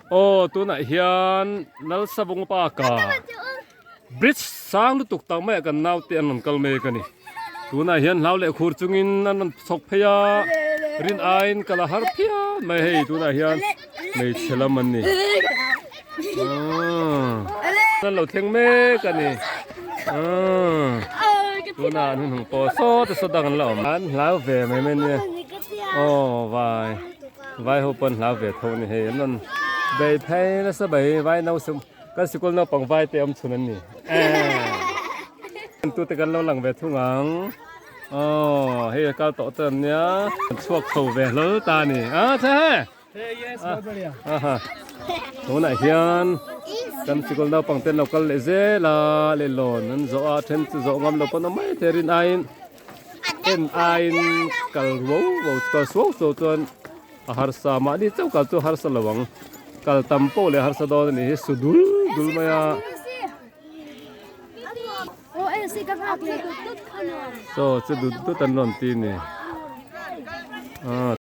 ô tu nãy hiền Lalsavunga pa cả bridge sang lúc tục tàu mẹ cần nào tiền làm câu mê cái này tu nãy hiền lao lệ khur chungin nan sọc phaya rin ain kala har phia mày hey tu nãy hiền mày chelam anh nèนั่นเราเทงเมกันนี่ตัวน่ะนุ่งปอซอจะสดังเราอันลาวเวไม่เม่นเนี่ยโอ้วายหัวปนลาวเวทนี่เห็นนั่นใบไผ่แล้วสบายวายเน่าสมก็สกุลเราปังวายเต็มชุนนี่ตัวตะกันเราหลังเวทุ่งอังอ๋อเฮ้ยก้าวโตเติมเนี่ยช่วงเขาเวเลตานี่ใช่ฮะตัวน่ะเฮียนกันสิกลดาวปังเต้นเราก็เลเซลาเลโลนั่นโซอาเทนโซงามเราปนไม่เทรินไอน์เอ็นไอน์กัลวูกัลสวโซจนหาร์สามาดิเจ้ากัลตัวหาร์สละวังกัลตัมโปเลยหาร์สดอนนี่สุดุลมายาโซสุดุตันนอนตีนี่